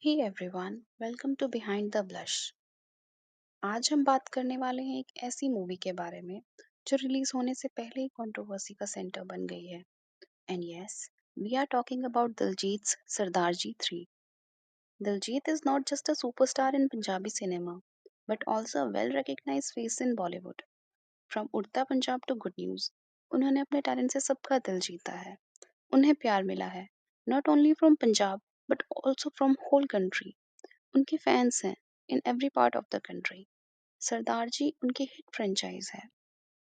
Hey everyone, welcome to behind the blush. आज हम बात करने वाले हैं एक ऐसी मूवी के बारे में जो रिलीज होने से पहले ही कंट्रोवर्सी का सेंटर बन गई है। And yes, we are talking about Diljit Sardaar Ji 3। Diljit is not just a superstar in Punjabi cinema but also a well recognised face in Bollywood. From Udta Punjab to good news, उन्होंने अपने टैलेंट से सबका दिल जीता है। उन्हें प्यार मिला है, not only from Punjab but also from whole country. उनके फैंस हैं in every part of the country. Sardar ji उनकी हिट फ्रेंचाइज है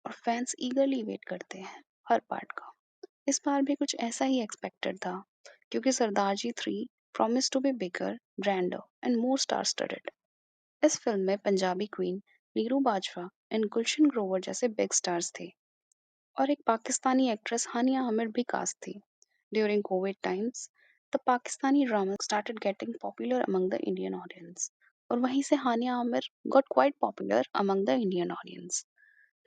और फैंस ईगरली वेट करते हैं हर पार्ट का। इस बार भी कुछ ऐसा ही एक्सपेक्टेड था क्योंकि Sardaar Ji 3 promise to be bigger, grander and more star studded. इस फिल्म में पंजाबी क्वीन नीरू बाजवा एंड गुलशन ग्रोवर जैसे बिग स्टार्स थे और एक पाकिस्तानी एक्ट्रेस हानिया आमिर भी कास्ट थी। During Covid times, the Pakistani drama started getting popular among the Indian audience और वहीं से Hania Aamir got quite popular among the Indian audience।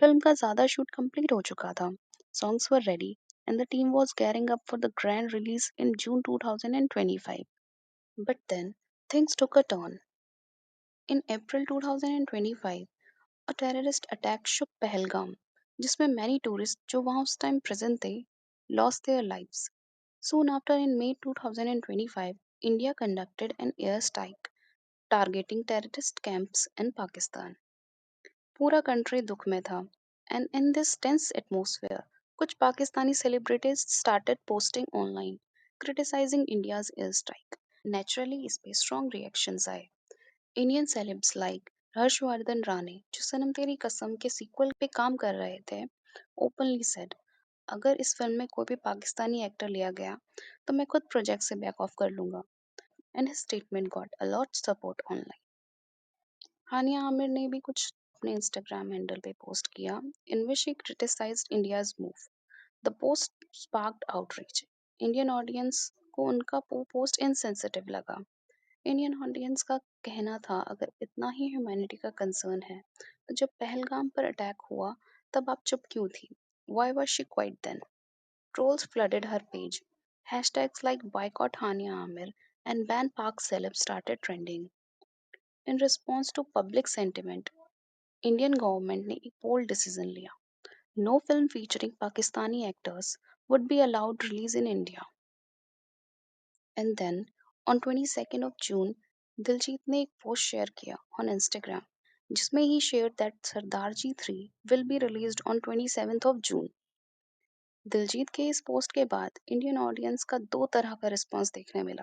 फिल्म का ज़्यादा शूट कंप्लीट हो चुका था, songs were ready and the team was gearing up for the grand release in June 2025. But then things took a turn. In April 2025, a terrorist attack shook Pahalgam, जिसमें many tourists जो वहाँ उस time present थे lost their lives. Soon after, in May 2025, India conducted an airstrike targeting terrorist camps in Pakistan. पूरा country दुख में था and in this tense atmosphere, कुछ Pakistani celebrities started posting online criticizing India's airstrike. Naturally, इस पे strong reactions आए। Indian celebs like Harshvardhan Rane जो सनम तेरी कसम के सीक्वल पे काम कर रहे थे ओपनली सेड, अगर इस फिल्म में कोई भी पाकिस्तानी एक्टर लिया गया तो मैं खुद प्रोजेक्ट से बैक ऑफ कर लूंगा। And his statement got a lot support online. Hania Aamir ने भी कुछ अपने इंस्टाग्राम हैंडल पे पोस्ट किया in which he criticized India's move. The post sparked outreach. Indian audience को उनका पोस्ट इनसेंसिटिव लगा। इंडियन ऑडियंस का कहना था अगर इतना ही ह्यूमैनिटी का कंसर्न है तो जब पहलगाम पर अटैक हुआ तब आप चुप क्यों थी? Why was she quiet then? Trolls flooded her page. Hashtags like boycott Hania Amir and ban Pak celeb started trending. In response to public sentiment, Indian government ने एक bold decision लिया. No film featuring Pakistani actors would be allowed release in India. And then on 22nd of June, Diljit ने एक post share किया on Instagram जिसमें he shared that Sardar Ji 3 will be released on 27th of June. Diljit के इस post के बाद Indian audience का दो तरह का रिस्पांस देखने मिला।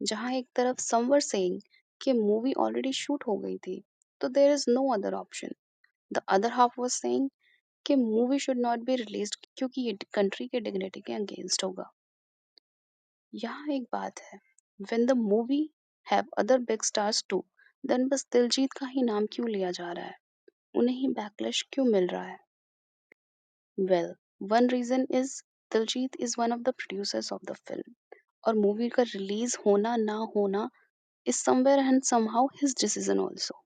जहां एक तरफ सम वर सेइंग कि मूवी ऑलरेडी शूट हो गई थी तो there is no other option. The other half was saying कि movie should not be released क्योंकि ये कंट्री के डिग्निटी के अगेंस्ट होगा। यहाँ एक बात है, when the movie have other big stars too, then बस दिलजीत का ही नाम क्यों लिया जा रहा है? उन्हें ही बैकलैश क्यों मिल रहा है? Well, one reason is Diljit is one of the producers of the film और मूवी का रिलीज होना ना होना is somewhere and somehow his decision also.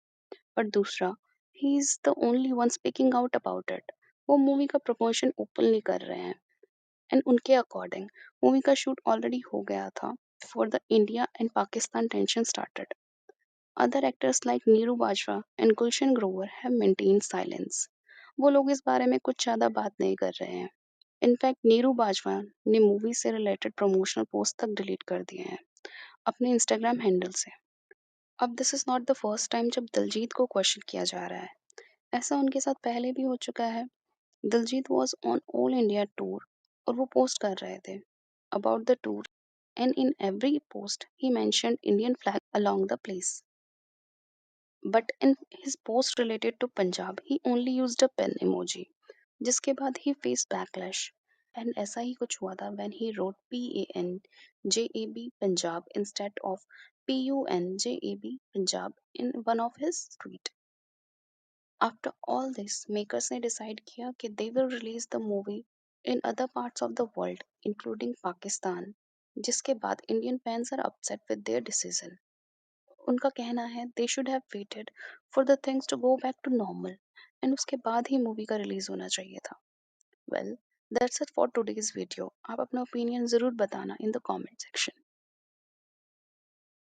और दूसरा, he is the only one speaking out about it. वो मूवी का promotion openly कर रहे हैं एंड उनके अकॉर्डिंग मूवी का शूट ऑलरेडी हो गया था before the India and Pakistan tension started. Other actors like Neeru Bajwa and Gulshan Grover have maintain silence. वो लोग इस बारे में कुछ ज़्यादा बात नहीं कर रहे हैं। इनफैक्ट नीरू बाजवा ने मूवी से रिलेटेड प्रमोशनल पोस्ट तक डिलीट कर दिए हैं अपने इंस्टाग्राम हैंडल से। अब this is not the first time जब दिलजीत को क्वेश्चन किया जा रहा है। ऐसा उनके साथ पहले भी हो चुका है। Diljit was on all India tour और वो पोस्ट कर रहे थे about the tour and in every post he mentioned Indian flag along the place. But in his post related to Punjab, he only used a pen emoji, जिसके बाद he faced backlash. And ऐसा ही कुछ हुआ था when he wrote PANJAB Punjab instead of PUNJAB Punjab in one of his tweet. After all this, makers ने decide किया कि they will release the movie in other parts of the world, including Pakistan. जिसके बाद Indian fans are upset with their decision. उनका कहना है they should have waited for the things to go back to normal and उसके बाद ही movie का release होना चाहिए था। Well, that's it for today's video. आप अपना ओपिनियन ज़रूर बताना in the comment section.